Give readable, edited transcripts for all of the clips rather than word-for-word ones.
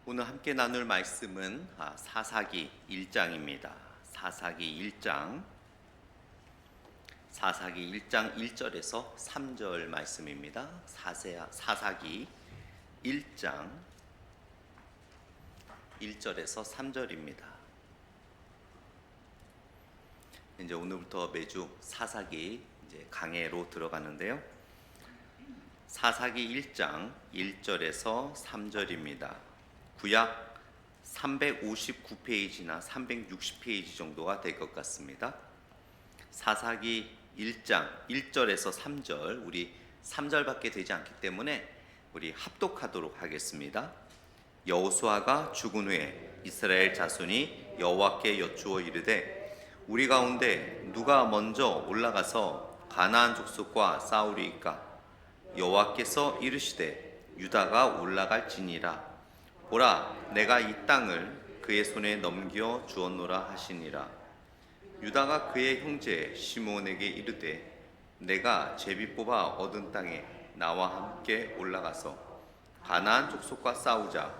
오늘 함께 나눌 말씀은 사사기 1장입니다. 사사기 1장 1절에서 3절 말씀입니다. 사사기 1장 1절에서 3절입니다. 이제 오늘부터 매주 사사기 강해로 들어가는데요. 사사기 1장 1절에서 3절입니다. 구약 359페이지나 360페이지 정도가 될 것 같습니다. 사사기 1장 1절에서 3절, 우리 3절밖에 되지 않기 때문에 우리 합독하도록 하겠습니다. 여호수아가 죽은 후에 이스라엘 자손이 여호와께 여쭈어 이르되 우리 가운데 누가 먼저 올라가서 가나안 족속과 싸우리이까? 여호와께서 이르시되 유다가 올라갈지니라. 보라, 내가 이 땅을 그의 손에 넘겨 주었노라 하시니라. 유다가 그의 형제 시므온에게 이르되 내가 제비 뽑아 얻은 땅에 나와 함께 올라가서 가나안 족속과 싸우자.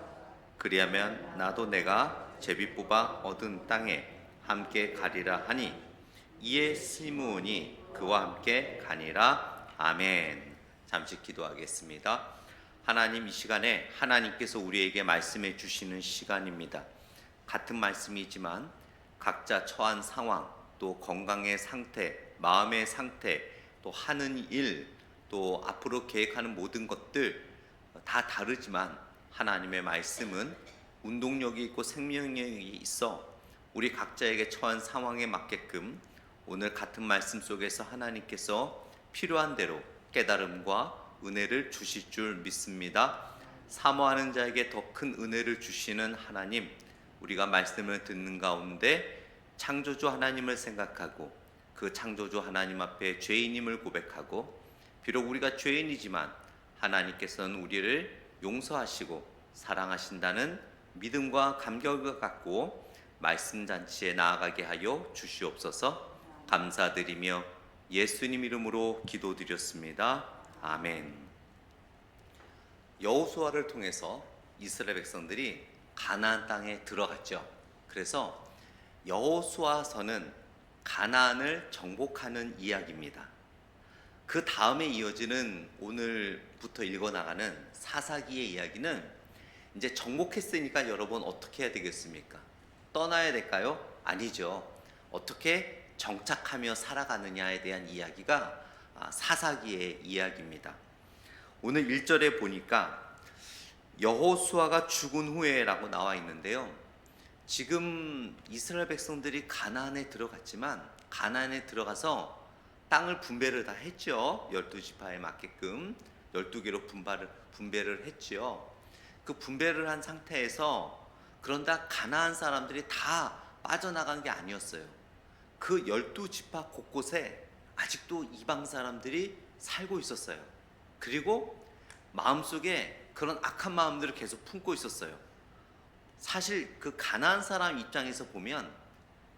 그리하면 나도 내가 제비 뽑아 얻은 땅에 함께 가리라 하니 이에 시므온이 그와 함께 가니라. 아멘. 잠시 기도하겠습니다. 하나님, 이 시간에 하나님께서 우리에게 말씀해 주시는 시간입니다. 같은 말씀이지만 각자 처한 상황, 또 건강의 상태, 마음의 상태, 또 하는 일, 또 앞으로 계획하는 모든 것들 다 다르지만 하나님의 말씀은 운동력이 있고 생명력이 있어 우리 각자에게 처한 상황에 맞게끔 오늘 같은 말씀 속에서 하나님께서 필요한 대로 깨달음과 은혜를 주실 줄 믿습니다. 사모하는 자에게 더 큰 은혜를 주시는 하나님, 우리가 말씀을 듣는 가운데 창조주 하나님을 생각하고 그 창조주 하나님 앞에 죄인임을 고백하고, 비록 우리가 죄인이지만 하나님께서는 우리를 용서하시고 사랑하신다는 믿음과 감격을 갖고 말씀 잔치에 나아가게 하여 주시옵소서. 감사드리며 예수님 이름으로 기도드렸습니다. 아멘. 여호수아를 통해서 이스라엘 백성들이 가나안 땅에 들어갔죠. 그래서 여호수아서는 가나안을 정복하는 이야기입니다. 그 다음에 이어지는 오늘부터 읽어나가는 사사기의 이야기는 이제 정복했으니까 여러분 어떻게 해야 되겠습니까? 떠나야 될까요? 아니죠. 어떻게 정착하며 살아가느냐에 대한 이야기가 사사기의 이야기입니다. 오늘 1절에 보니까 여호수아가 죽은 후에 라고 나와 있는데요. 지금 이스라엘 백성들이 가나안에 들어갔지만 가나안에 들어가서 땅을 분배를 다 했죠. 12지파에 맞게끔 12개로 분배를 했죠. 그 분배를 한 상태에서 그런데 가나안 사람들이 다 빠져나간 게 아니었어요. 그 12지파 곳곳에 아직도 이방 사람들이 살고 있었어요. 그리고 마음속에 그런 악한 마음들을 계속 품고 있었어요. 사실 그 가나안 사람 입장에서 보면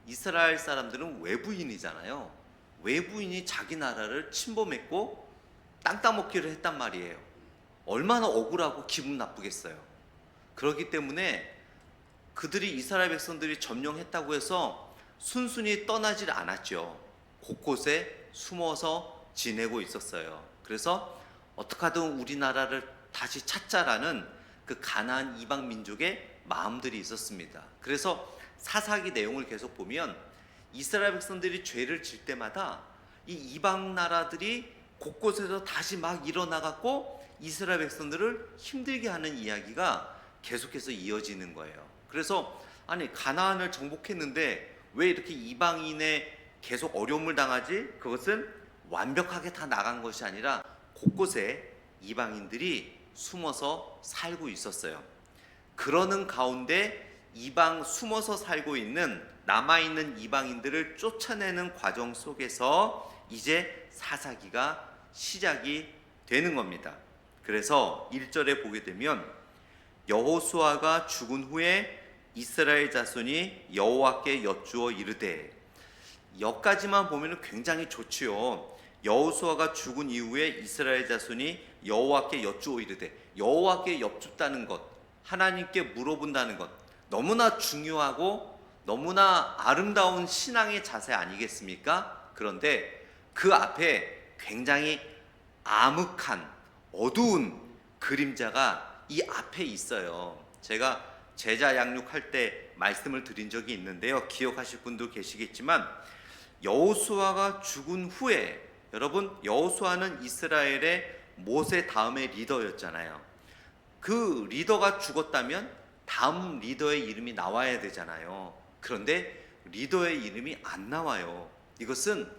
이스라엘 사람들은 외부인이잖아요. 외부인이 자기 나라를 침범했고 땅 따먹기를 했단 말이에요. 얼마나 억울하고 기분 나쁘겠어요. 그렇기 때문에 그들이 이스라엘 백성들이 점령했다고 해서 순순히 떠나질 않았죠. 곳곳에 숨어서 지내고 있었어요. 그래서 어떻게 하든 우리나라를 다시 찾자라는 그 가나안 이방 민족의 마음들이 있었습니다. 그래서 사사기 내용을 계속 보면 이스라엘 백성들이 죄를 질 때마다 이 이방 나라들이 곳곳에서 다시 막 일어나갖고 이스라엘 백성들을 힘들게 하는 이야기가 계속해서 이어지는 거예요. 그래서 아니, 가나안을 정복했는데 왜 이렇게 이방인의 계속 어려움을 당하지? 그것은 완벽하게 다 나간 것이 아니라 곳곳에 이방인들이 숨어서 살고 있었어요. 그러는 가운데 이방 숨어서 살고 있는 남아있는 이방인들을 쫓아내는 과정 속에서 이제 사사기가 시작이 되는 겁니다. 그래서 1절에 보게 되면 여호수아가 죽은 후에 이스라엘 자손이 여호와께 여쭈어 이르되, 여기까지만 보면 굉장히 좋지요. 여호수아가 죽은 이후에 이스라엘 자손이 여호와께 여쭈어 이르되, 여호와께 여쭙다는 것, 하나님께 물어본다는 것, 너무나 중요하고 너무나 아름다운 신앙의 자세 아니겠습니까? 그런데 그 앞에 굉장히 암흑한 어두운 그림자가 이 앞에 있어요. 제가 제자 양육할 때 말씀을 드린 적이 있는데요, 기억하실 분도 계시겠지만 여호수아가 죽은 후에, 여러분, 여호수아는 이스라엘의 모세 다음의 리더였잖아요. 그 리더가 죽었다면 다음 리더의 이름이 나와야 되잖아요. 그런데 리더의 이름이 안 나와요. 이것은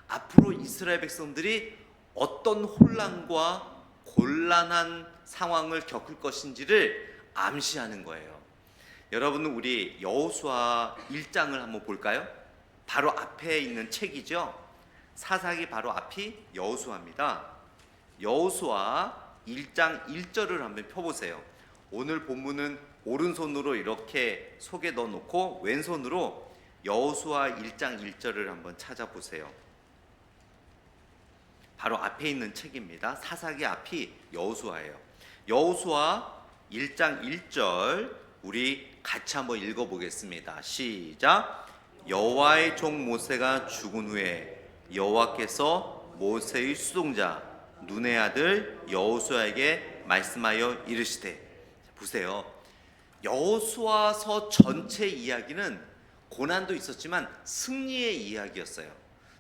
앞으로 이스라엘 백성들이 어떤 혼란과 곤란한 상황을 겪을 것인지를 암시하는 거예요. 여러분은 우리 여호수아 1장을 한번 볼까요? 바로 앞에 있는 책이죠. 사사기 바로 앞이 여호수아입니다. 여호수아 1장 1절을 한번 펴보세요. 오늘 본문은 오른손으로 이렇게 속에 넣어놓고 왼손으로 여호수아 1장 1절을 한번 찾아보세요. 바로 앞에 있는 책입니다. 사사기 앞이 여호수아예요. 여호수아 1장 1절 우리 같이 한번 읽어보겠습니다. 시작. 여호와의 종 모세가 죽은 후에 여호와께서 모세의 수동자 눈의 아들 여호수아에게 말씀하여 이르시되. 보세요. 여호수아서 전체 이야기는 고난도 있었지만 승리의 이야기였어요.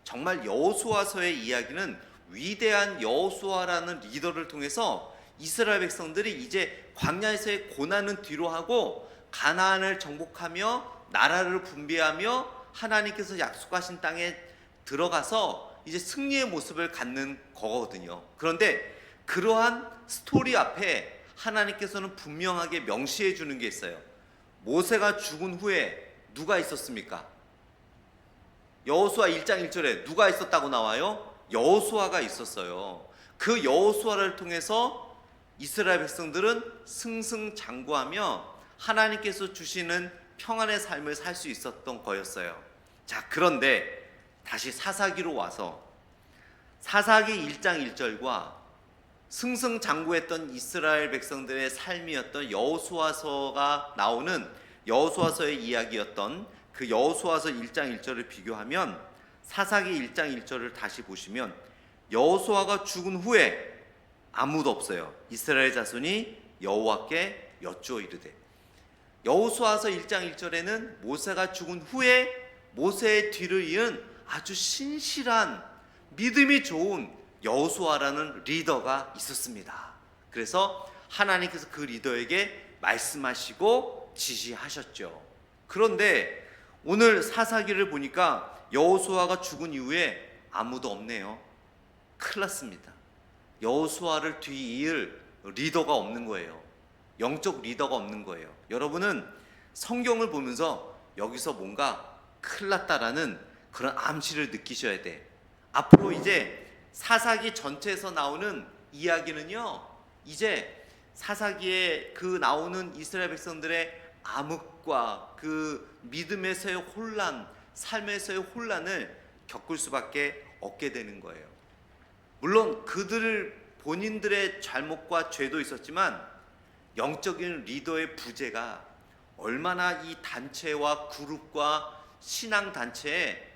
정말 여호수아서의 이야기는 위대한 여호수아라는 리더를 통해서 이스라엘 백성들이 이제 광야에서의 고난은 뒤로 하고 가나안을 정복하며 나라를 분배하며 하나님께서 약속하신 땅에 들어가서 이제 승리의 모습을 갖는 거거든요. 그런데 그러한 스토리 앞에 하나님께서는 분명하게 명시해 주는 게 있어요. 모세가 죽은 후에 누가 있었습니까? 여호수아 1장 1절에 누가 있었다고 나와요? 여호수아가 있었어요. 그 여호수아를 통해서 이스라엘 백성들은 승승장구하며 하나님께서 주시는 평안의 삶을 살 수 있었던 거였어요. 자, 그런데 다시 사사기로 와서 사사기 1장 1절과 승승장구했던 이스라엘 백성들의 삶이었던 여호수아서가 나오는 여호수아서의 이야기였던 그 여호수아서 1장 1절을 비교하면 사사기 1장 1절을 다시 보시면 여호수아가 죽은 후에 아무도 없어요. 이스라엘 자손이 여호와께 여쭈어 이르되. 여호수아서 1장 1절에는 모세가 죽은 후에 모세의 뒤를 이은 아주 신실한 믿음이 좋은 여호수아라는 리더가 있었습니다. 그래서 하나님께서 그 리더에게 말씀하시고 지시하셨죠. 그런데 오늘 사사기를 보니까 여호수아가 죽은 이후에 아무도 없네요. 큰일 났습니다. 여호수아를 뒤이을 리더가 없는 거예요. 영적 리더가 없는 거예요. 여러분은 성경을 보면서 여기서 뭔가 큰일 났다라는 그런 암시를 느끼셔야 돼. 앞으로 이제 사사기 전체에서 나오는 이야기는요, 이제 사사기에 그 나오는 이스라엘 백성들의 암흑과 그 믿음에서의 혼란, 삶에서의 혼란을 겪을 수밖에 없게 되는 거예요. 물론 그들 본인들의 잘못과 죄도 있었지만 영적인 리더의 부재가 얼마나 이 단체와 그룹과 신앙 단체에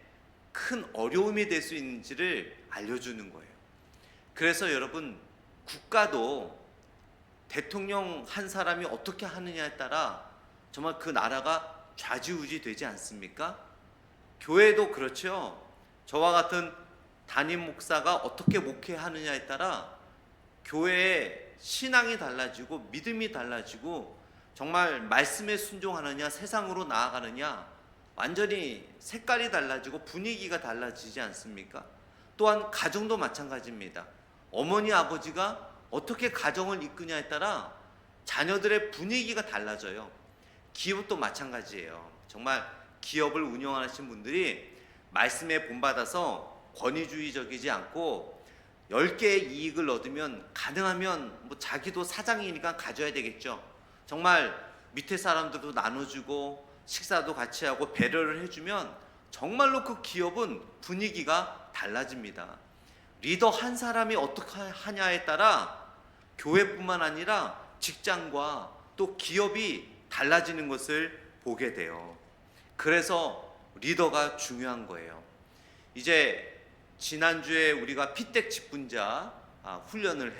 큰 어려움이 될 수 있는지를 알려주는 거예요. 그래서 여러분, 국가도 대통령 한 사람이 어떻게 하느냐에 따라 정말 그 나라가 좌지우지 되지 않습니까? 교회도 그렇죠. 저와 같은 담임 목사가 어떻게 목회하느냐에 따라 교회의 신앙이 달라지고 믿음이 달라지고 정말 말씀에 순종하느냐 세상으로 나아가느냐 완전히 색깔이 달라지고 분위기가 달라지지 않습니까? 또한 가정도 마찬가지입니다. 어머니 아버지가 어떻게 가정을 이끄냐에 따라 자녀들의 분위기가 달라져요. 기업도 마찬가지예요. 정말 기업을 운영하시는 분들이 말씀에 본받아서 권위주의적이지 않고 10개의 이익을 얻으면 가능하면 뭐 자기도 사장이니까 가져야 되겠죠. 정말 밑에 사람들도 나눠주고 식사도 같이 하고 배려를 해주면 정말로 그 기업은 분위기가 달라집니다. 리더 한 사람이 어떻게 하냐에 따라 교회뿐만 아니라 직장과 또 기업이 달라지는 것을 보게 돼요. 그래서 리더가 중요한 거예요. 이제 지난주에 우리가 피택 직분자 훈련을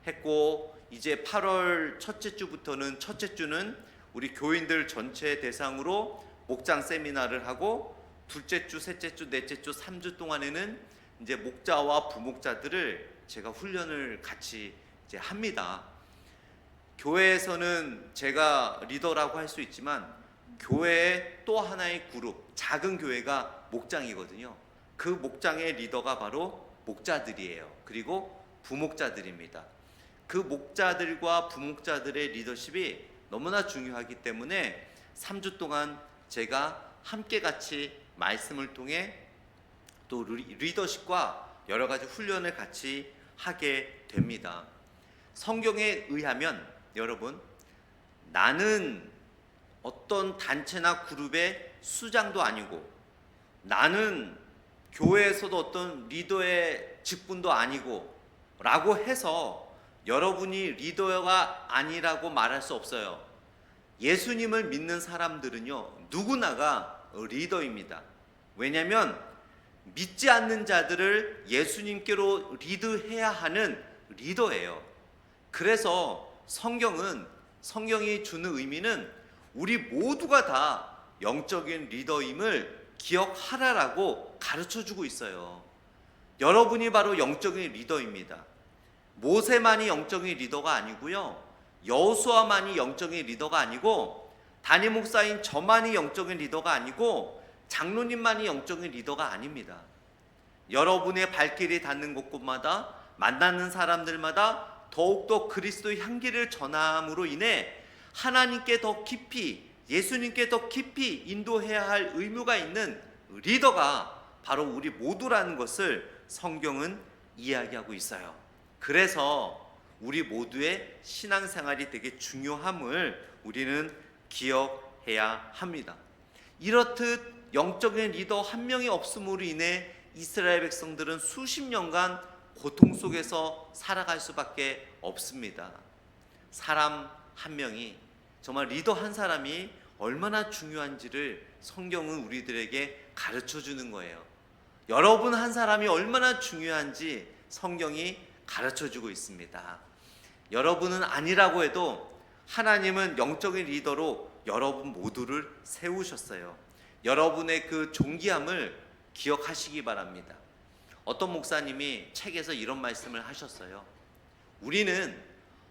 했고, 이제 8월 첫째 주는 우리 교인들 전체 대상으로 목장 세미나를 하고, 둘째 주, 셋째 주, 넷째 주, 3주 동안에는 이제 목자와 부목자들을 제가 훈련을 같이 이제 합니다. 교회에서는 제가 리더라고 할 수 있지만 교회의 또 하나의 그룹, 작은 교회가 목장이거든요. 그 목장의 리더가 바로 목자들이에요. 그리고 부목자들입니다. 그 목자들과 부목자들의 리더십이 너무나 중요하기 때문에 3주 동안 제가 함께 같이 말씀을 통해 또 리더십과 여러 가지 훈련을 같이 하게 됩니다. 성경에 의하면 여러분, 나는 어떤 단체나 그룹의 수장도 아니고, 나는 교회에서도 어떤 리더의 직분도 아니고 라고 해서 여러분이 리더가 아니라고 말할 수 없어요. 예수님을 믿는 사람들은요, 누구나가 리더입니다. 왜냐하면 믿지 않는 자들을 예수님께로 리드해야 하는 리더예요. 그래서 성경이 주는 의미는 우리 모두가 다 영적인 리더임을 기억하라라고 가르쳐주고 있어요. 여러분이 바로 영적인 리더입니다. 모세만이 영적인 리더가 아니고요, 여호수아만이 영적인 리더가 아니고, 담임 목사인 저만이 영적인 리더가 아니고, 장로님만이 영적인 리더가 아닙니다. 여러분의 발길이 닿는 곳곳마다 만나는 사람들마다 더욱더 그리스도의 향기를 전함으로 인해 하나님께 더 깊이, 예수님께 더 깊이 인도해야 할 의무가 있는 리더가 바로 우리 모두라는 것을 성경은 이야기하고 있어요. 그래서 우리 모두의 신앙생활이 되게 중요함을 우리는 기억해야 합니다. 이렇듯 영적인 리더 한 명이 없음으로 인해 이스라엘 백성들은 수십 년간 고통 속에서 살아갈 수밖에 없습니다. 사람 한 명이, 정말 리더 한 사람이 얼마나 중요한지를 성경은 우리들에게 가르쳐 주는 거예요. 여러분 한 사람이 얼마나 중요한지 성경이 가르쳐 주고 있습니다. 여러분은 아니라고 해도 하나님은 영적인 리더로 여러분 모두를 세우셨어요. 여러분의 그 존귀함을 기억하시기 바랍니다. 어떤 목사님이 책에서 이런 말씀을 하셨어요. 우리는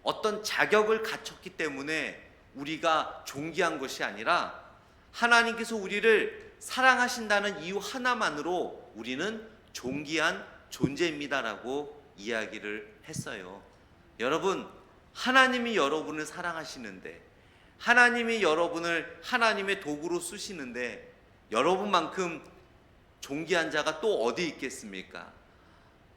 어떤 자격을 갖췄기 때문에 우리가 존귀한 것이 아니라 하나님께서 우리를 사랑하신다는 이유 하나만으로 우리는 존귀한 존재입니다라고 이야기를 했어요. 여러분, 하나님이 여러분을 사랑하시는데, 하나님이 여러분을 하나님의 도구로 쓰시는데, 여러분만큼 존귀한 자가 또 어디 있겠습니까?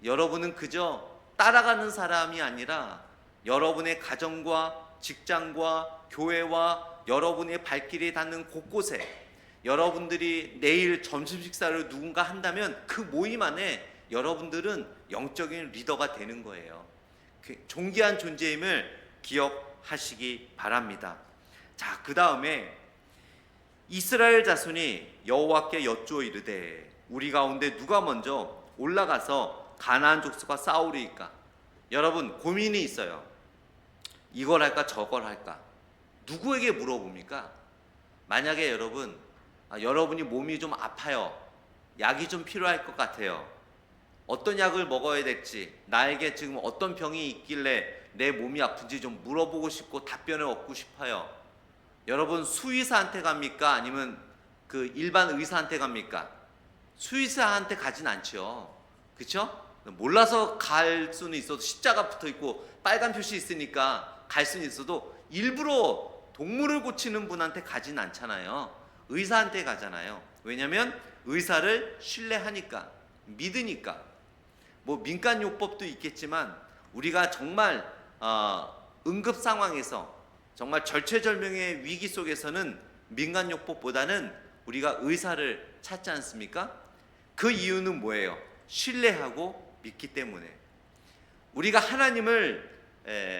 여러분은 그저 따라가는 사람이 아니라 여러분의 가정과 직장과 교회와 여러분의 발길이 닿는 곳곳에, 여러분들이 내일 점심 식사를 누군가 한다면 그 모임 안에 여러분들은 영적인 리더가 되는 거예요. 존귀한 존재임을 기억하시기 바랍니다. 자, 그 다음에 이스라엘 자손이 여호와께 여쭈어 이르되 우리 가운데 누가 먼저 올라가서 가나안 족속과 싸우리이까? 여러분, 고민이 있어요. 이걸 할까 저걸 할까? 누구에게 물어봅니까? 만약에 여러분이 몸이 좀 아파요, 약이 좀 필요할 것 같아요, 어떤 약을 먹어야 될지, 나에게 지금 어떤 병이 있길래 내 몸이 아픈지 좀 물어보고 싶고 답변을 얻고 싶어요. 여러분, 수의사한테 갑니까? 아니면 그 일반 의사한테 갑니까? 수의사한테 가진 않죠. 그렇죠? 몰라서 갈 수는 있어도 십자가 붙어 있고 빨간 표시 있으니까 갈 수는 있어도 일부러 동물을 고치는 분한테 가진 않잖아요. 의사한테 가잖아요. 왜냐하면 의사를 신뢰하니까, 믿으니까. 뭐 민간요법도 있겠지만 우리가 정말 응급 상황에서, 정말 절체절명의 위기 속에서는 민간요법보다는 우리가 의사를 찾지 않습니까? 그 이유는 뭐예요? 신뢰하고 믿기 때문에. 우리가 하나님을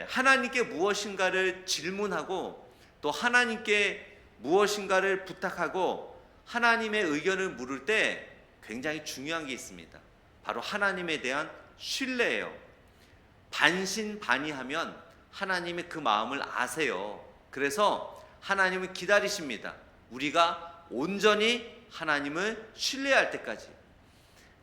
하나님께 무엇인가를 질문하고 또 하나님께 무엇인가를 부탁하고 하나님의 의견을 물을 때 굉장히 중요한 게 있습니다. 바로 하나님에 대한 신뢰예요. 반신반의하면 하나님의 그 마음을 아세요. 그래서 하나님은 기다리십니다. 우리가 온전히 하나님을 신뢰할 때까지.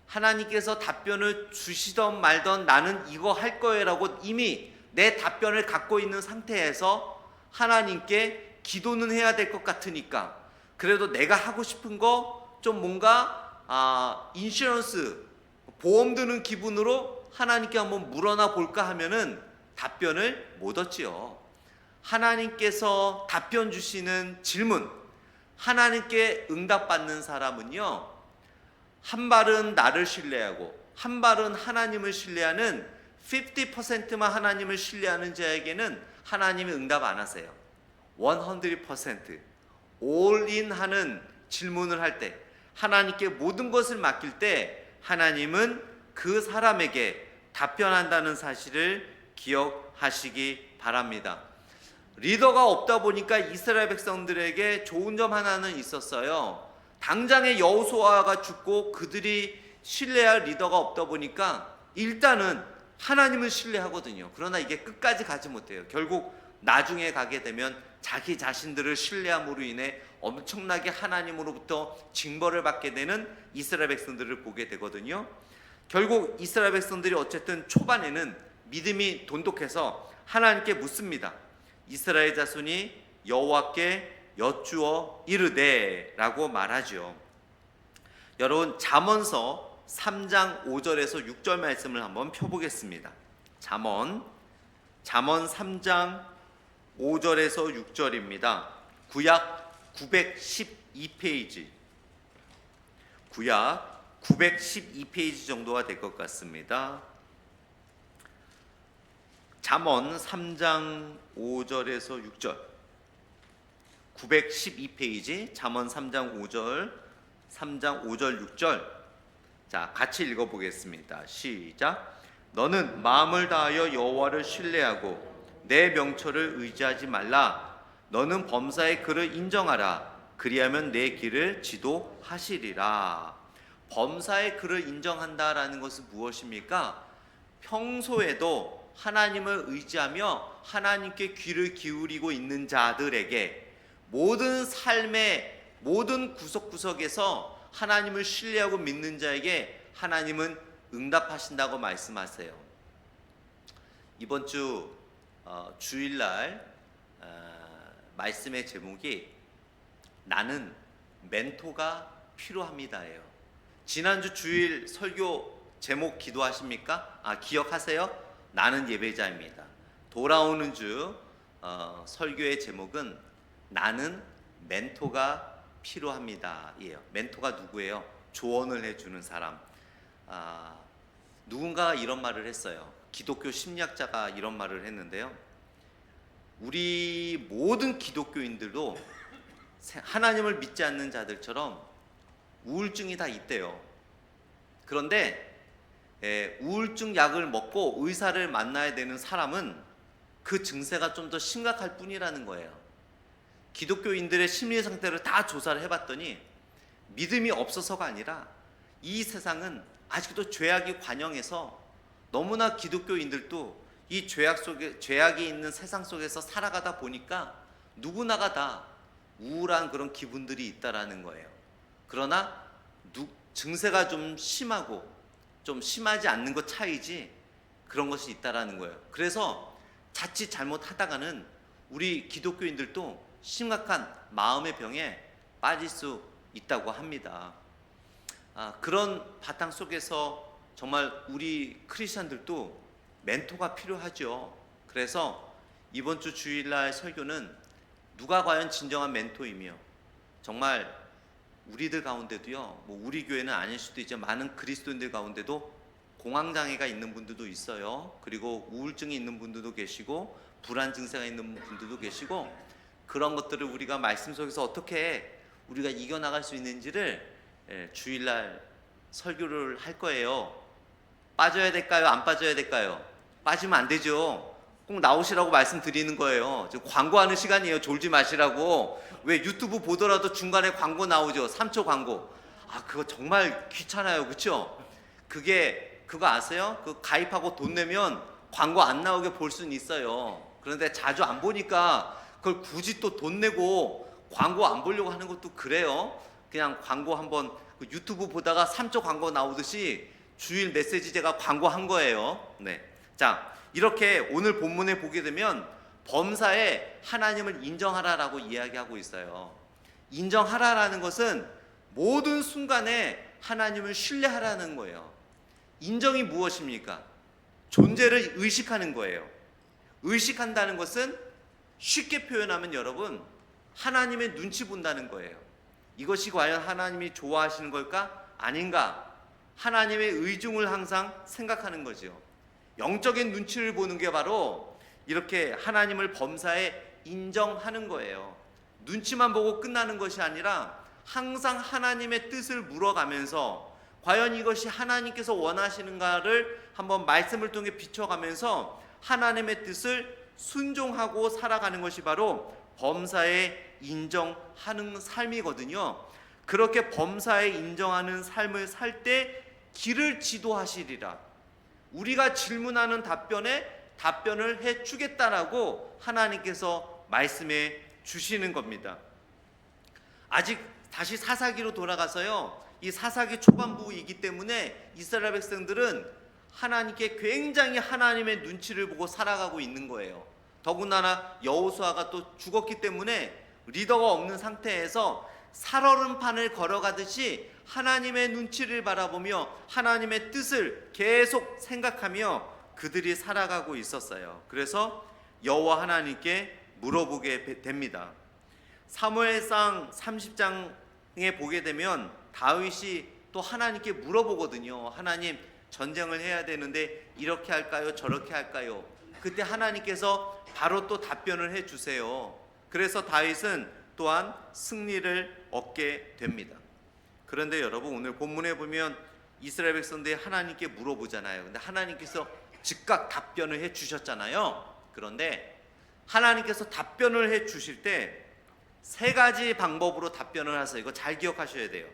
하나님께서 답변을 주시던 말던 나는 이거 할 거예요 라고 이미 내 답변을 갖고 있는 상태에서 하나님께 기도는 해야 될 것 같으니까 그래도 내가 하고 싶은 거 좀 뭔가 인슈런스 보험 드는 기분으로 하나님께 한번 물어나 볼까 하면은 답변을 못 얻지요. 하나님께서 답변 주시는 질문, 하나님께 응답받는 사람은요, 한 발은 나를 신뢰하고 한 발은 하나님을 신뢰하는 50%만 하나님을 신뢰하는 자에게는 하나님이 응답 안 하세요. 100% 올인 하는 질문을 할 때, 하나님께 모든 것을 맡길 때 하나님은 그 사람에게 답변한다는 사실을 기억하시기 바랍니다. 리더가 없다 보니까 이스라엘 백성들에게 좋은 점 하나는 있었어요. 당장에 여호수아가 죽고 그들이 신뢰할 리더가 없다 보니까 일단은 하나님을 신뢰하거든요. 그러나 이게 끝까지 가지 못해요. 결국 나중에 가게 되면 자기 자신들을 신뢰함으로 인해 엄청나게 하나님으로부터 징벌을 받게 되는 이스라엘 백성들을 보게 되거든요. 결국 이스라엘 백성들이 어쨌든 초반에는 믿음이 돈독해서 하나님께 묻습니다. 이스라엘 자손이 여호와께 여쭈어 이르되 라고 말하죠. 여러분 잠언서 3장 5절에서 6절 말씀을 한번 펴보겠습니다. 잠언 3장 5절에서 6절입니다. 구약 912페이지 구약 912페이지 정도가 될 것 같습니다. 잠언 3장 5절에서 6절 912페이지 잠언 3장 5절 5절 6절 자 같이 읽어보겠습니다. 시작. 너는 마음을 다하여 여호와를 신뢰하고 내 명철을 의지하지 말라. 너는 범사의 그를 인정하라. 그리하면 내 길을 지도하시리라. 범사의 그를 인정한다라는 것은 무엇입니까? 평소에도 하나님을 의지하며 하나님께 귀를 기울이고 있는 자들에게 모든 삶의 모든 구석구석에서 하나님을 신뢰하고 믿는 자에게 하나님은 응답하신다고 말씀하세요. 이번 주 주일날 말씀의 제목이 나는 멘토가 필요합니다예요. 지난주 주일 설교 제목 기도하십니까? 기억하세요? 나는 예배자입니다. 돌아오는 주 설교의 제목은 나는 멘토가 필요합니다 예요. 멘토가 누구예요? 조언을 해주는 사람. 누군가가 이런 말을 했어요. 기독교 심리학자가 이런 말을 했는데요. 우리 모든 기독교인들도 하나님을 믿지 않는 자들처럼 우울증이 다 있대요. 그런데 우울증 약을 먹고 의사를 만나야 되는 사람은 그 증세가 좀 더 심각할 뿐이라는 거예요. 기독교인들의 심리 상태를 다 조사를 해봤더니 믿음이 없어서가 아니라 이 세상은 아직도 죄악이 관영해서 너무나 기독교인들도 이 죄악이 있는 세상 속에서 살아가다 보니까 누구나가 다 우울한 그런 기분들이 있다라는 거예요. 그러나 증세가 좀 심하고 좀 심하지 않는 것 차이지 그런 것이 있다라는 거예요. 그래서 자칫 잘못하다가는 우리 기독교인들도 심각한 마음의 병에 빠질 수 있다고 합니다. 그런 바탕 속에서 정말 우리 크리스천들도 멘토가 필요하죠. 그래서 이번 주 주일날 설교는 누가 과연 진정한 멘토이며 정말 우리들 가운데도요, 뭐 우리 교회는 아닐 수도 있지만 많은 그리스도인들 가운데도 공황장애가 있는 분들도 있어요. 그리고 우울증이 있는 분들도 계시고 불안 증세가 있는 분들도 계시고 그런 것들을 우리가 말씀 속에서 어떻게 우리가 이겨나갈 수 있는지를 주일날 설교를 할 거예요. 빠져야 될까요? 안 빠져야 될까요? 빠지면 안 되죠. 꼭 나오시라고 말씀드리는 거예요. 지금 광고하는 시간이에요. 졸지 마시라고. 왜 유튜브 보더라도 중간에 광고 나오죠. 3초 광고. 아, 그거 정말 귀찮아요. 그렇죠? 그거 아세요? 그 가입하고 돈 내면 광고 안 나오게 볼 수는 있어요. 그런데 자주 안 보니까 그걸 굳이 또 돈 내고 광고 안 보려고 하는 것도 그래요. 그냥 광고 한번 그 유튜브 보다가 3초 광고 나오듯이 주일 메시지 제가 광고한 거예요. 네. 자, 이렇게 오늘 본문에 보게 되면 범사에 하나님을 인정하라라고 이야기하고 있어요. 인정하라라는 것은 모든 순간에 하나님을 신뢰하라는 거예요. 인정이 무엇입니까? 존재를 의식하는 거예요. 의식한다는 것은 쉽게 표현하면 여러분, 하나님의 눈치 본다는 거예요. 이것이 과연 하나님이 좋아하시는 걸까? 아닌가? 하나님의 의중을 항상 생각하는 거죠. 영적인 눈치를 보는 게 바로 이렇게 하나님을 범사에 인정하는 거예요. 눈치만 보고 끝나는 것이 아니라 항상 하나님의 뜻을 물어가면서 과연 이것이 하나님께서 원하시는가를 한번 말씀을 통해 비춰가면서 하나님의 뜻을 순종하고 살아가는 것이 바로 범사에 인정하는 삶이거든요. 그렇게 범사에 인정하는 삶을 살 때 길을 지도하시리라. 우리가 질문하는 답변을 해주겠다라고 하나님께서 말씀해 주시는 겁니다. 아직 다시 사사기로 돌아가서요, 이 사사기 초반부이기 때문에 이스라엘 백성들은 하나님께 굉장히 하나님의 눈치를 보고 살아가고 있는 거예요. 더군다나 여호수아가 또 죽었기 때문에 리더가 없는 상태에서 살얼음판을 걸어가듯이 하나님의 눈치를 바라보며 하나님의 뜻을 계속 생각하며 그들이 살아가고 있었어요. 그래서 여호와 하나님께 물어보게 됩니다. 사무엘상 30장에 보게 되면 다윗이 또 하나님께 물어보거든요. 하나님, 전쟁을 해야 되는데 이렇게 할까요? 저렇게 할까요? 그때 하나님께서 바로 또 답변을 해 주세요. 그래서 다윗은 또한 승리를 얻게 됩니다. 그런데 여러분, 오늘 본문에 보면 이스라엘 백성들이 하나님께 물어보잖아요. 근데 하나님께서 즉각 답변을 해 주셨잖아요. 그런데 하나님께서 답변을 해 주실 때 세 가지 방법으로 답변을 하세요. 이거 잘 기억하셔야 돼요.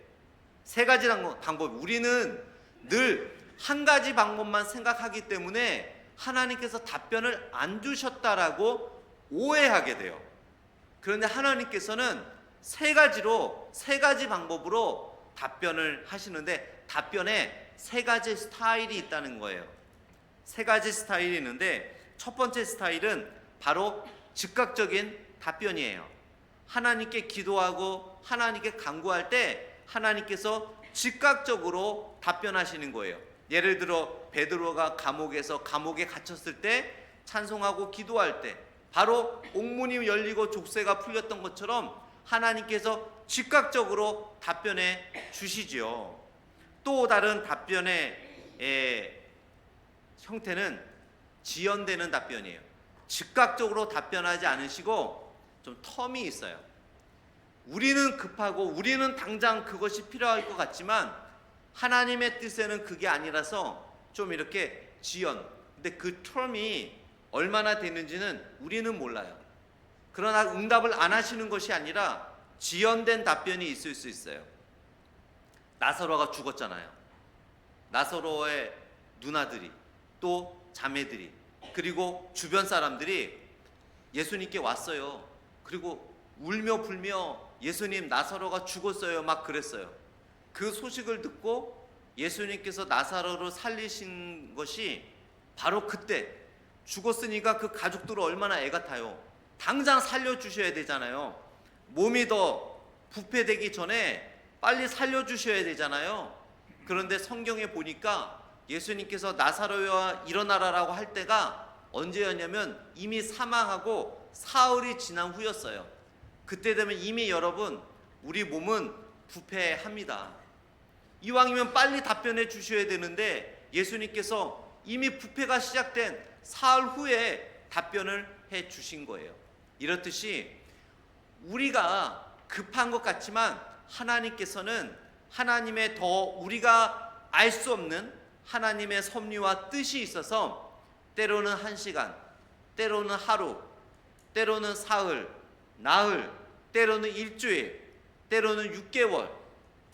세 가지 방법. 우리는 늘 한 가지 방법만 생각하기 때문에 하나님께서 답변을 안 주셨다라고 오해하게 돼요. 그런데 하나님께서는 세 가지 방법으로 답변을 하시는데, 답변에 세 가지 스타일이 있다는 거예요. 세 가지 스타일이 있는데, 첫 번째 스타일은 바로 즉각적인 답변이에요. 하나님께 기도하고 하나님께 간구할 때 하나님께서 즉각적으로 답변하시는 거예요. 예를 들어 베드로가 감옥에 갇혔을 때 찬송하고 기도할 때 바로 옥문이 열리고 족쇄가 풀렸던 것처럼 하나님께서 즉각적으로 답변해 주시죠. 또 다른 답변의 형태는 지연되는 답변이에요. 즉각적으로 답변하지 않으시고 좀 텀이 있어요. 우리는 급하고 우리는 당장 그것이 필요할 것 같지만 하나님의 뜻에는 그게 아니라서 좀 이렇게 지연. 근데 그 텀이 얼마나 되는지는 우리는 몰라요. 그러나 응답을 안 하시는 것이 아니라 지연된 답변이 있을 수 있어요. 나사로가 죽었잖아요. 나사로의 누나들이, 또 자매들이, 그리고 주변 사람들이 예수님께 왔어요. 그리고 울며 불며 예수님, 나사로가 죽었어요 막 그랬어요. 그 소식을 듣고 예수님께서 나사로를 살리신 것이 바로 그때, 죽었으니까 그 가족들은 얼마나 애가 타요. 당장 살려주셔야 되잖아요. 몸이 더 부패되기 전에 빨리 살려주셔야 되잖아요. 그런데 성경에 보니까 예수님께서 나사로야 일어나라라고 할 때가 언제였냐면 이미 사망하고 사흘이 지난 후였어요. 그때 되면 이미 여러분, 우리 몸은 부패합니다. 이왕이면 빨리 답변해 주셔야 되는데 예수님께서 이미 부패가 시작된 사흘 후에 답변을 해 주신 거예요. 이렇듯이 우리가 급한 것 같지만 하나님께서는 하나님의 더 우리가 알 수 없는 하나님의 섭리와 뜻이 있어서 때로는 1시간, 때로는 하루, 때로는 사흘, 나흘, 때로는 일주일, 때로는 6개월,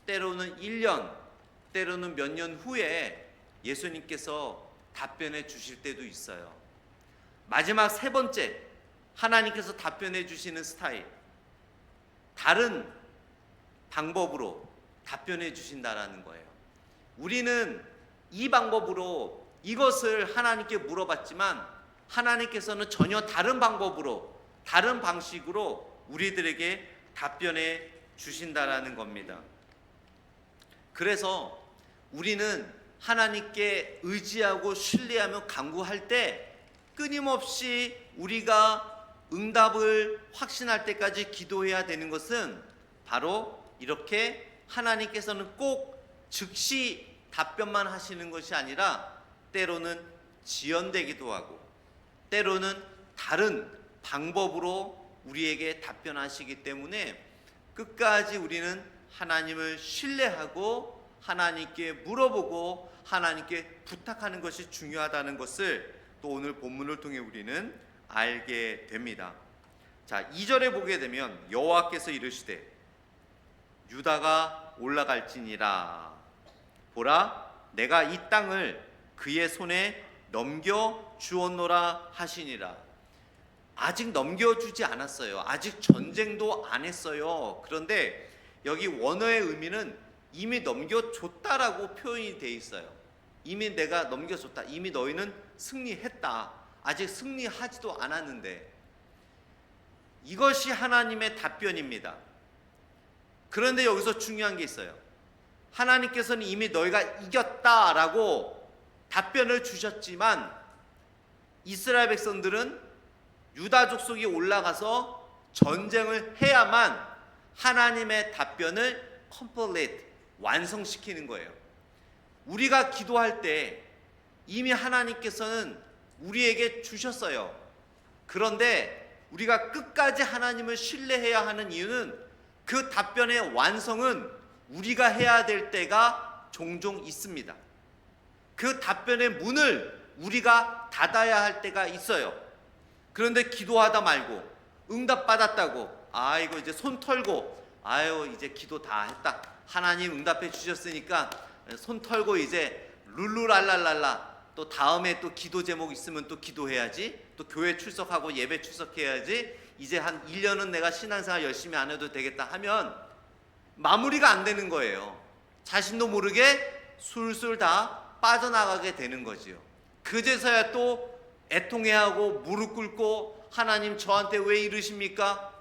때로는 1년, 때로는 몇 년 후에 예수님께서 답변해 주실 때도 있어요. 마지막 세 번째, 하나님께서 답변해 주시는 스타일, 다른 방법으로 답변해 주신다라는 거예요. 우리는 이 방법으로 이것을 하나님께 물어봤지만 하나님께서는 전혀 다른 방법으로, 다른 방식으로 우리들에게 답변해 주신다라는 겁니다. 그래서 우리는 하나님께 의지하고 신뢰하며 간구할 때 끊임없이 우리가 응답을 확신할 때까지 기도해야 되는 것은 바로 이렇게 하나님께서는 꼭 즉시 답변만 하시는 것이 아니라 때로는 지연되기도 하고 때로는 다른 방법으로 우리에게 답변하시기 때문에 끝까지 우리는 하나님을 신뢰하고 하나님께 물어보고 하나님께 부탁하는 것이 중요하다는 것을 또 오늘 본문을 통해 우리는 알게 됩니다. 자, 2절에 보게 되면 여호와께서 이르시되 유다가 올라갈지니라 보라 내가 이 땅을 그의 손에 넘겨 주었노라 하시니라. 아직 넘겨주지 않았어요. 아직 전쟁도 안 했어요. 그런데 여기 원어의 의미는 이미 넘겨줬다라고 표현이 되어 있어요. 이미 내가 넘겨줬다. 이미 너희는 승리했다. 아직 승리하지도 않았는데, 이것이 하나님의 답변입니다. 그런데 여기서 중요한 게 있어요. 하나님께서는 이미 너희가 이겼다라고 답변을 주셨지만 이스라엘 백성들은 유다 족속이 올라가서 전쟁을 해야만 하나님의 답변을 complete, 완성시키는 거예요. 우리가 기도할 때 이미 하나님께서는 우리에게 주셨어요. 그런데 우리가 끝까지 하나님을 신뢰해야 하는 이유는 그 답변의 완성은 우리가 해야 될 때가 종종 있습니다. 그 답변의 문을 우리가 닫아야 할 때가 있어요. 그런데 기도하다 말고 응답받았다고 아이고 이제 손 털고 아유 이제 기도 다 했다, 하나님 응답해 주셨으니까 손 털고 이제 룰루랄랄랄라, 또 다음에 또 기도 제목 있으면 또 기도해야지, 또 교회 출석하고 예배 출석해야지, 이제 한 1년은 내가 신앙생활 열심히 안 해도 되겠다 하면 마무리가 안 되는 거예요. 자신도 모르게 술술 다 빠져나가게 되는 거지요. 그제서야 또 애통해하고 무릎 꿇고 하나님 저한테 왜 이러십니까?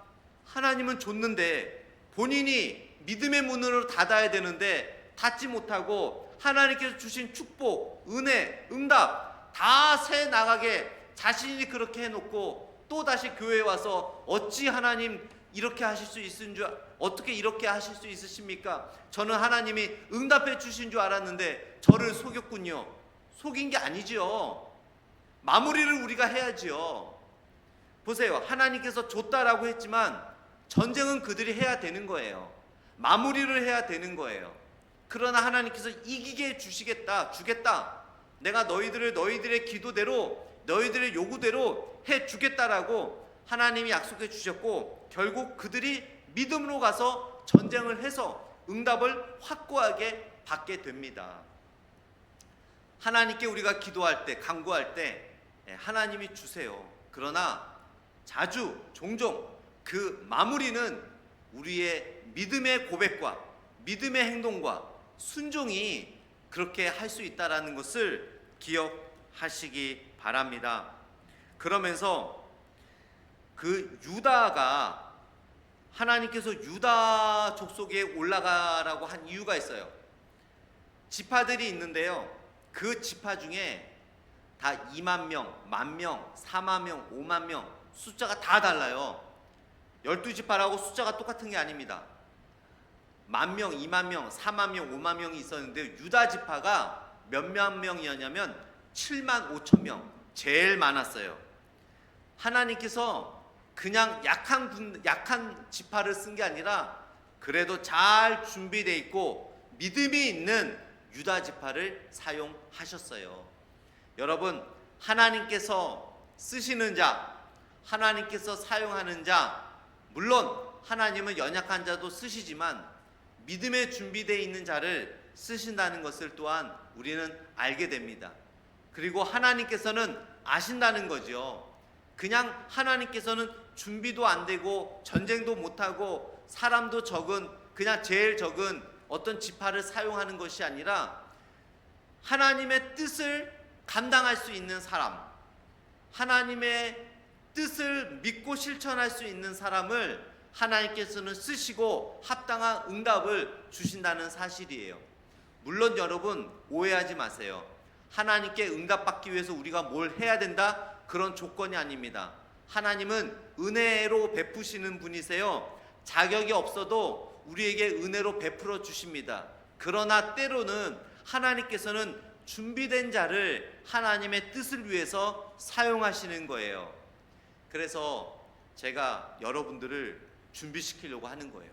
하나님은 줬는데 본인이 믿음의 문으로 닫아야 되는데 닫지 못하고 하나님께서 주신 축복, 은혜, 응답 다 새 나가게 자신이 그렇게 해놓고 또 다시 교회에 와서 어찌 하나님 이렇게 하실 수 있은 줄, 어떻게 이렇게 하실 수 있으십니까? 저는 하나님이 응답해 주신 줄 알았는데 저를 속였군요. 속인 게 아니죠. 마무리를 우리가 해야지요. 보세요. 하나님께서 줬다라고 했지만 전쟁은 그들이 해야 되는 거예요. 마무리를 해야 되는 거예요. 그러나 하나님께서 이기게 주시겠다, 주겠다, 내가 너희들의 기도대로 너희들의 요구대로 해 주겠다라고 하나님이 약속해 주셨고, 결국 그들이 믿음으로 가서 전쟁을 해서 응답을 확고하게 받게 됩니다. 하나님께 우리가 기도할 때, 간구할 때 하나님이 주세요. 그러나 자주 종종 그 마무리는 우리의 믿음의 고백과 믿음의 행동과 순종이 그렇게 할 수 있다라는 것을 기억하시기 바랍니다. 그러면서 그 유다가, 하나님께서 유다 족속에 올라가라고 한 이유가 있어요. 지파들이 있는데요, 그 지파 중에 다 2만 명, 1만 명, 4만 명, 5만 명, 숫자가 다 달라요. 12지파라고 숫자가 똑같은 게 아닙니다. 1만 명, 2만 명, 4만 명, 5만 명이 있었는데 유다 지파가 몇만 명이었냐면 7만 5천 명, 제일 많았어요. 하나님께서 그냥 약한 지파를 쓴 게 아니라 그래도 잘 준비되어 있고 믿음이 있는 유다 지파를 사용하셨어요. 여러분, 하나님께서 쓰시는 자, 하나님께서 사용하는 자, 물론 하나님은 연약한 자도 쓰시지만 믿음에 준비되어 있는 자를 쓰신다는 것을 또한 우리는 알게 됩니다. 그리고 하나님께서는 아신다는 거죠. 그냥 하나님께서는 준비도 안 되고 전쟁도 못하고 사람도 적은, 그냥 제일 적은 어떤 지파를 사용하는 것이 아니라 하나님의 뜻을 감당할 수 있는 사람, 하나님의 뜻을 믿고 실천할 수 있는 사람을 하나님께서는 쓰시고 합당한 응답을 주신다는 사실이에요. 물론 여러분 오해하지 마세요. 하나님께 응답받기 위해서 우리가 뭘 해야 된다? 그런 조건이 아닙니다. 하나님은 은혜로 베푸시는 분이세요. 자격이 없어도 우리에게 은혜로 베풀어 주십니다. 그러나 때로는 하나님께서는 준비된 자를 하나님의 뜻을 위해서 사용하시는 거예요. 그래서 제가 여러분들을 준비시키려고 하는 거예요.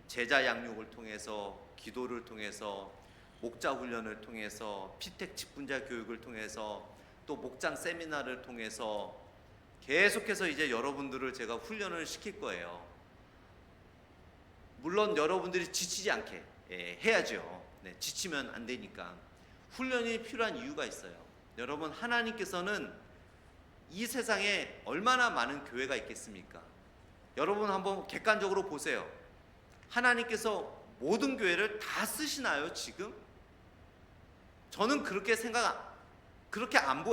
제자 양육을 통해서, 기도를 통해서, 목자 훈련을 통해서, 피택 직분자 교육을 통해서, 또 목장 세미나를 통해서 계속해서 이제 여러분들을 제가 훈련을 시킬 거예요. 물론 여러분들이 지치지 않게 해야죠. 지치면 안 되니까. 훈련이 필요한 이유가 있어요. 여러분, 하나님께서는 이 세상에 얼마나 많은 교회가 있겠습니까? 여러분 한번 객관적으로 보세요. 하나님께서 모든 교회를 다 쓰시나요, 지금? 저는 그렇게 그렇게 안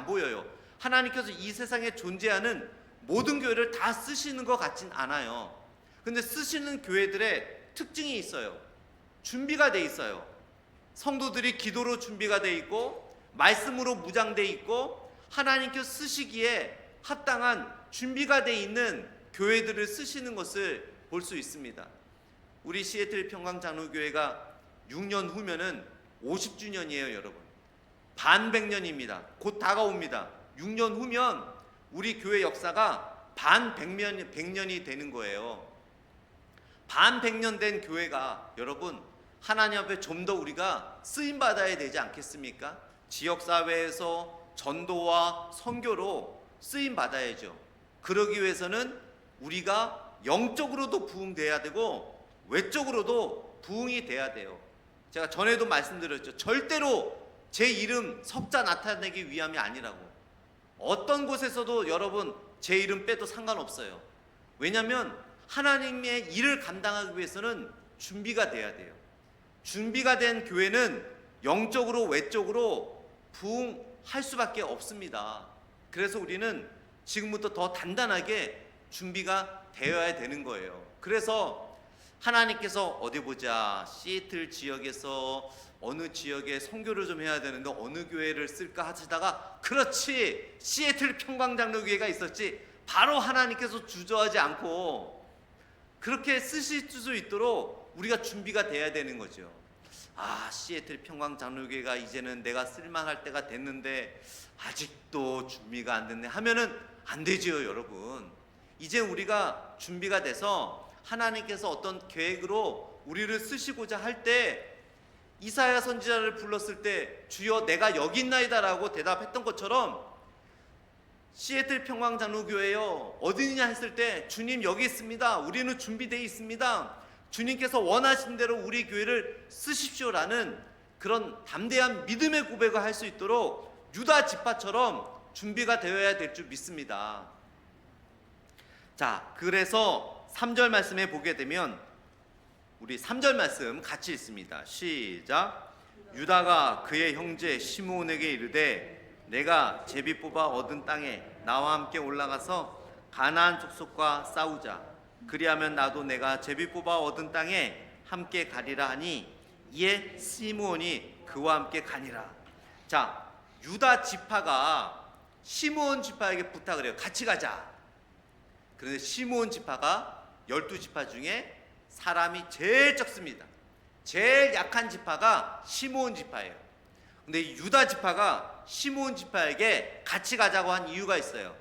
보여요. 하나님께서 이 세상에 존재하는 모든 교회를 다 쓰시는 것 같진 않아요. 근데 쓰시는 교회들의 특징이 있어요. 준비가 돼 있어요. 성도들이 기도로 준비가 돼 있고, 말씀으로 무장돼 있고, 하나님께서 쓰시기에 합당한 준비가 돼 있는 교회들을 쓰시는 것을 볼 수 있습니다. 우리 시애틀 평강장로교회가 6년 후면은 50주년이에요, 여러분. 반백년입니다. 곧 다가옵니다. 6년 후면 우리 교회 역사가 반백년이 되는 거예요. 반백년 된 교회가 여러분 하나님 앞에 좀 더 우리가 쓰임받아야 되지 않겠습니까? 지역사회에서 전도와 선교로 쓰임받아야죠. 그러기 위해서는 우리가 영적으로도 부흥돼야 되고 외적으로도 부흥이 돼야 돼요. 제가 전에도 말씀드렸죠. 절대로 제 이름 석자 나타내기 위함이 아니라고. 어떤 곳에서도 여러분 제 이름 빼도 상관없어요. 왜냐하면 하나님의 일을 감당하기 위해서는 준비가 돼야 돼요. 준비가 된 교회는 영적으로 외적으로 부흥할 수밖에 없습니다. 그래서 우리는 지금부터 더 단단하게 준비가 되어야 되는 거예요. 그래서 하나님께서 어디 보자, 시애틀 지역에서 어느 지역에 선교를 좀 해야 되는데 어느 교회를 쓸까 하시다가, 그렇지, 시애틀 평강장로교회가 있었지, 바로 하나님께서 주저하지 않고 그렇게 쓰실 수 있도록 우리가 준비가 돼야 되는 거죠. 아, 시애틀 평강장로교회가 이제는 내가 쓸만할 때가 됐는데 아직도 준비가 안 됐네 하면은 안 되죠, 여러분. 이제 우리가 준비가 돼서 하나님께서 어떤 계획으로 우리를 쓰시고자 할 때, 이사야 선지자를 불렀을 때 주여 내가 여기 있나이다라고 대답했던 것처럼 시애틀 평강장로교회요 어디 있냐 했을 때 주님 여기 있습니다. 우리는 준비되어 있습니다. 주님께서 원하신 대로 우리 교회를 쓰십시오라는 그런 담대한 믿음의 고백을 할 수 있도록 유다 지파처럼 준비가 되어야 될 줄 믿습니다. 자, 그래서 3절 말씀에 보게 되면 우리 3절 말씀 같이 읽습니다. 시작. 유다가 그의 형제 시므온에게 이르되 내가 제비 뽑아 얻은 땅에 나와 함께 올라가서 가나안 족속과 싸우자. 그리하면 나도 내가 제비 뽑아 얻은 땅에 함께 가리라 하니 이에 시므온이 그와 함께 가니라. 자, 유다 지파가 시므온 지파에게 부탁을 해요. 같이 가자. 그런데 시므온 지파가 12지파 중에 사람이 제일 적습니다. 제일 약한 지파가 시므온 지파예요. 근데 유다 지파가 시므온 지파에게 같이 가자고 한 이유가 있어요.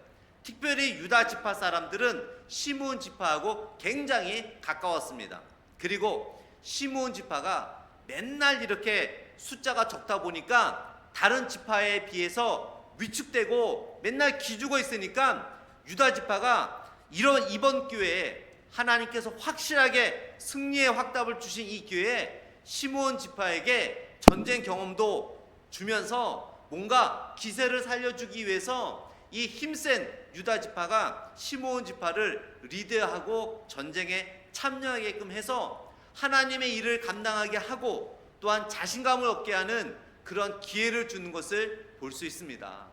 특별히 유다 지파 사람들은 시므온 지파하고 굉장히 가까웠습니다. 그리고 시므온 지파가 맨날 이렇게 숫자가 적다 보니까 다른 지파에 비해서 위축되고 맨날 기죽어 있으니까 유다 지파가 이번 기회에 하나님께서 확실하게 승리의 확답을 주신 이 기회에 시므온 지파에게 전쟁 경험도 주면서 뭔가 기세를 살려주기 위해서 이 힘센 유다 지파가 시므온 지파를 리드하고 전쟁에 참여하게끔 해서 하나님의 일을 감당하게 하고 또한 자신감을 얻게 하는 그런 기회를 주는 것을 볼 수 있습니다.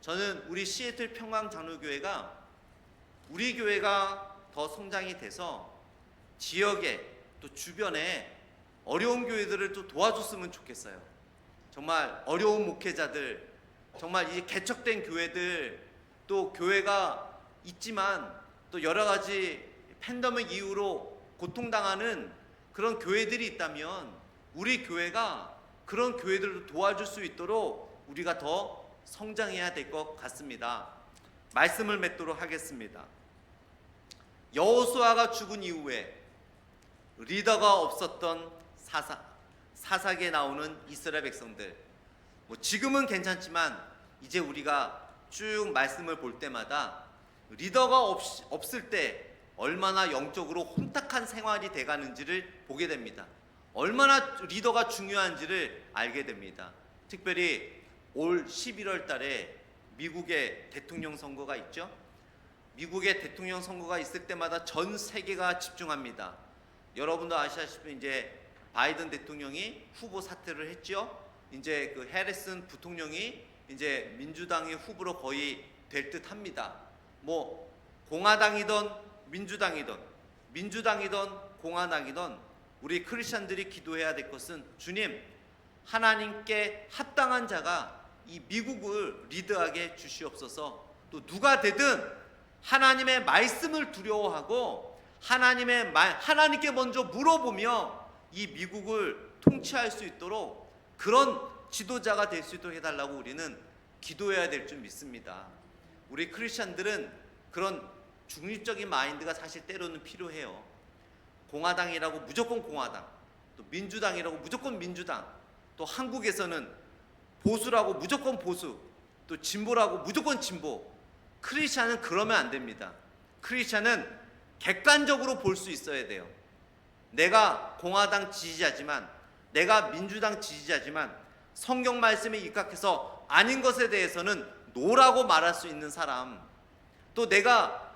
저는 우리 시애틀 평강장로교회가 우리 교회가 더 성장이 돼서 지역에 또 주변에 어려운 교회들을 또 도와줬으면 좋겠어요. 정말 어려운 목회자들, 정말 이제 개척된 교회들, 또 교회가 있지만 또 여러 가지 팬데믹 이후로 고통당하는 그런 교회들이 있다면 우리 교회가 그런 교회들을 도와줄 수 있도록 우리가 더 성장해야 될 것 같습니다. 말씀을 맺도록 하겠습니다. 여호수아가 죽은 이후에 리더가 없었던 사사기에 나오는 이스라엘 백성들, 지금은 괜찮지만 이제 우리가 쭉 말씀을 볼 때마다 리더가 없을 때 얼마나 영적으로 혼탁한 생활이 돼가는지를 보게 됩니다. 얼마나 리더가 중요한지를 알게 됩니다. 특별히 올 11월 달에 미국의 대통령 선거가 있죠. 미국의 대통령 선거가 있을 때마다 전 세계가 집중합니다. 여러분도 아시다시피 이제 바이든 대통령이 후보 사퇴를 했죠. 이제 그 해리슨 부통령이 이제 민주당의 후보로 거의 될 듯합니다. 뭐 공화당이든 민주당이든 공화당이든 우리 크리스천들이 기도해야 될 것은 주님, 하나님께 합당한 자가 이 미국을 리드하게 주시옵소서. 또 누가 되든 하나님의 말씀을 두려워하고 하나님께 먼저 물어보며 이 미국을 통치할 수 있도록 그런 지도자가 될 수 있도록 해달라고 우리는 기도해야 될 줄 믿습니다. 우리 크리스천들은 그런 중립적인 마인드가 사실 때로는 필요해요. 공화당이라고 무조건 공화당, 또 민주당이라고 무조건 민주당, 또 한국에서는 보수라고 무조건 보수, 또 진보라고 무조건 진보. 크리스찬은 그러면 안 됩니다. 크리스찬은 객관적으로 볼 수 있어야 돼요. 내가 공화당 지지자지만, 내가 민주당 지지자지만 성경 말씀에 입각해서 아닌 것에 대해서는 노라고 말할 수 있는 사람, 또 내가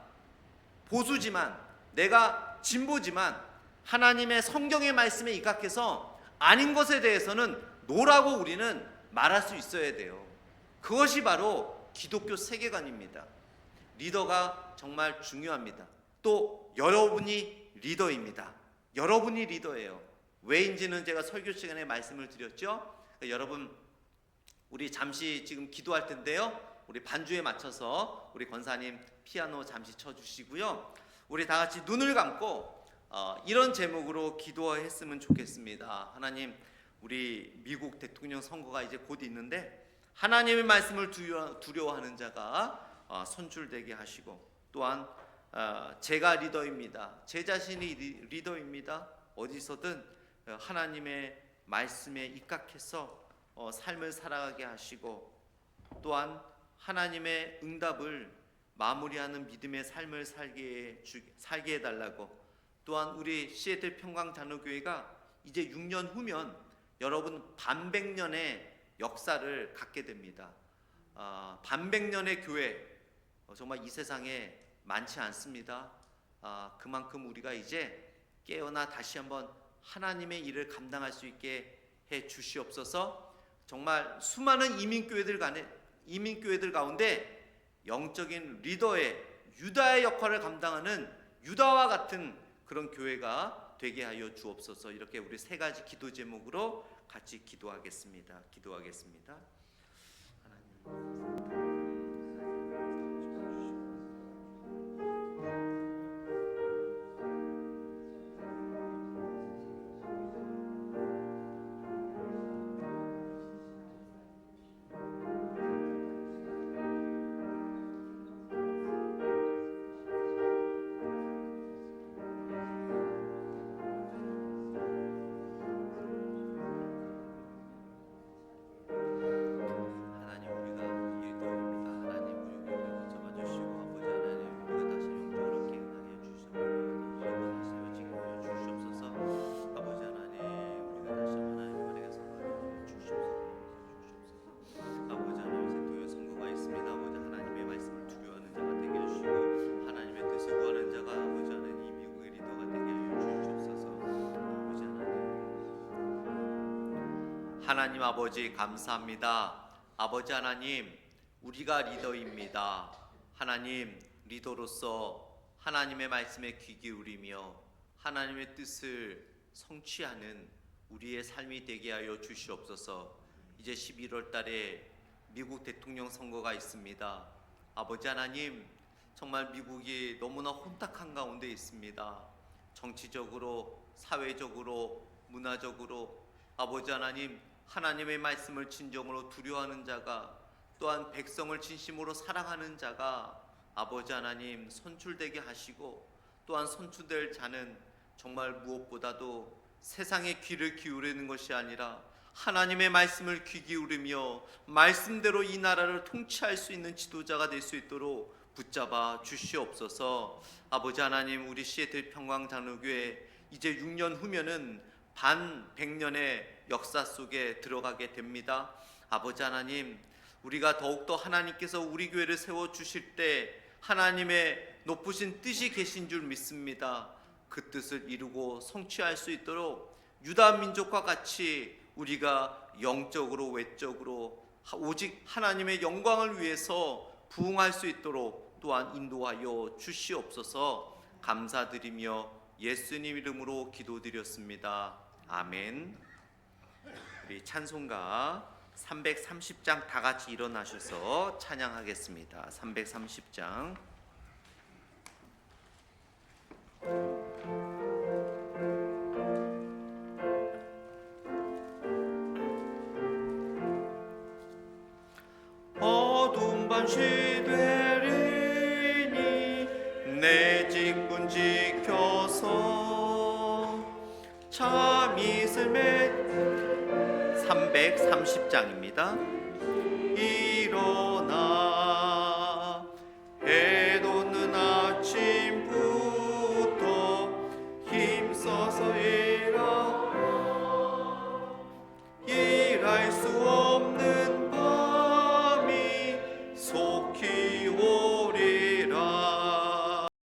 보수지만, 내가 진보지만 하나님의 성경의 말씀에 입각해서 아닌 것에 대해서는 노라고 우리는 말할 수 있어야 돼요. 그것이 바로 기독교 세계관입니다. 리더가 정말 중요합니다. 또 여러분이 리더입니다. 여러분이 리더예요. 왜인지는 제가 설교 시간에 말씀을 드렸죠. 여러분, 우리 잠시 지금 기도할 텐데요. 우리 반주에 맞춰서 우리 권사님 피아노 잠시 쳐주시고요. 우리 다 같이 눈을 감고 이런 제목으로 기도했으면 좋겠습니다. 하나님, 우리 미국 대통령 선거가 이제 곧 있는데 하나님의 말씀을 두려워하는 자가 선출되게 하시고, 또한 제가 리더입니다. 제 자신이 리더입니다. 어디서든 하나님의 말씀에 입각해서 삶을 살아가게 하시고, 또한 하나님의 응답을 마무리하는 믿음의 삶을 살게 해달라고, 또한 우리 시애틀 평강장로교회가 이제 6년 후면 여러분 반백년의 역사를 갖게 됩니다. 반백년의 교회, 정말 이 세상에 많지 않습니다. 그만큼 우리가 이제 깨어나 다시 한번 하나님의 일을 감당할 수 있게 해 주시옵소서. 정말 수많은 이민교회들 가운데 영적인 리더의 유다의 역할을 감당하는 유다와 같은 그런 교회가 되게 하여 주옵소서. 이렇게 우리 세 가지 기도 제목으로 같이 기도하겠습니다. 하나님. 우리가 하나님 아버지 감사합니다. 아버지 하나님, 우리가 리더입니다. 하나님, 리더로서 하나님의 말씀에 귀 기울이며 하나님의 뜻을 성취하는 우리의 삶이 되게 하여 주시옵소서. 이제 11월 달에 미국 대통령 선거가 있습니다. 아버지 하나님, 정말 미국이 너무나 혼탁한 가운데 있습니다. 정치적으로, 사회적으로, 문화적으로. 아버지 하나님, 하나님의 말씀을 진정으로 두려워하는 자가, 또한 백성을 진심으로 사랑하는 자가 아버지 하나님 선출되게 하시고, 또한 선출될 자는 정말 무엇보다도 세상에 귀를 기울이는 것이 아니라 하나님의 말씀을 귀 기울이며 말씀대로 이 나라를 통치할 수 있는 지도자가 될 수 있도록 붙잡아 주시옵소서. 아버지 하나님, 우리 시애틀 평강장로교회 이제 6년 후면은 반 100년의 역사 속에 들어가게 됩니다. 아버지 하나님, 우리가 더욱더 하나님께서 우리 교회를 세워주실 때 하나님의 높으신 뜻이 계신 줄 믿습니다. 그 뜻을 이루고 성취할 수 있도록 유다 민족과 같이 우리가 영적으로 외적으로 오직 하나님의 영광을 위해서 부응할 수 있도록 또한 인도하여 주시옵소서. 감사드리며 예수님 이름으로 기도드렸습니다. 아멘. 우리 찬송가 330장 다 같이 일어나셔서 찬양하겠습니다. 330장. 어두운 밤 시되리니 내 직분 지켜서 참 이슬매 330장입니다. 일어나